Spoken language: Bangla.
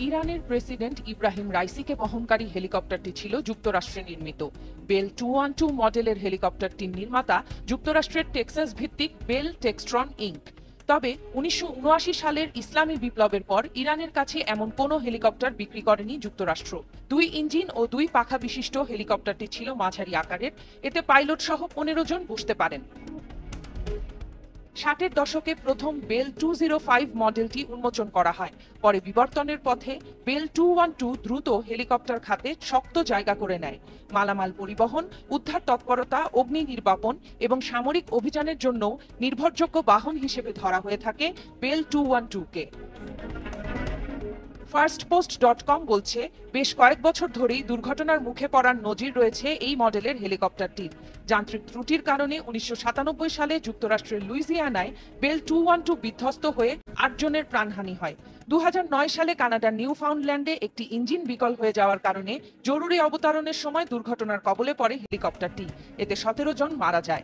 ইরানের প্রেসিডেন্ট ইব্রাহিম রাইসিকে বহনকারী হেলিকপ্টারটি ছিল যুক্তরাষ্ট্রে নির্মিত। বেল 212 মডেলের হেলিকপ্টারটির নির্মাতা যুক্তরাষ্ট্রের টেক্সাস ভিত্তিক বেল টেক্সট্রন ইনক। তবে ১৯৭৯ সালের ইসলামী বিপ্লবের পর ইরানের কাছে এমন কোনো হেলিকপ্টার বিক্রি করেনি যুক্তরাষ্ট্র। ২ ইঞ্জিন ও ২ পাখা বিশিষ্ট হেলিকপ্টারটি ছিল মাঝারি আকারের। এতে পাইলট সহ ১৫ জন বসতে পারেন। ৬০-এর দশকে প্রথম বেল 205 মডেলটি উন্মোচন করা হয়। পরে বিবর্তনের পথে বেল 212 দ্রুত হেলিকপ্টার খাতে শক্ত জায়গা করে নেয়। মালামাল পরিবহন, উদ্ধার তৎপরতা, অগ্নি নির্বাপন এবং সামরিক অভিযানের জন্য নির্ভরযোগ্য বাহন হিসেবে ধরা হয়ে থাকে বেল 212-কে। ফার্স্টপোস্ট.কম বলছে, বেশ কয়েক বছর ধরেই দুর্ঘটনার মুখে পড়ার নজির রয়েছে এই মডেলের হেলিকপ্টারটির। যান্ত্রিক ত্রুটির কারণে ১৯৯৭ সালে যুক্তরাষ্ট্রের লুইজিয়ানায় বেল 212 বিধ্বস্ত হয়ে ৮ জনের প্রাণহানি হয়। ২০০৯ সালে কানাডার নিউফাউন্ডল্যান্ডে একটি ইঞ্জিন বিকল হয়ে যাওয়ার কারণে জরুরি অবতরণের সময় দুর্ঘটনার কবলে পড়ে হেলিকপ্টারটি। এতে ১৭ জন মারা যায়।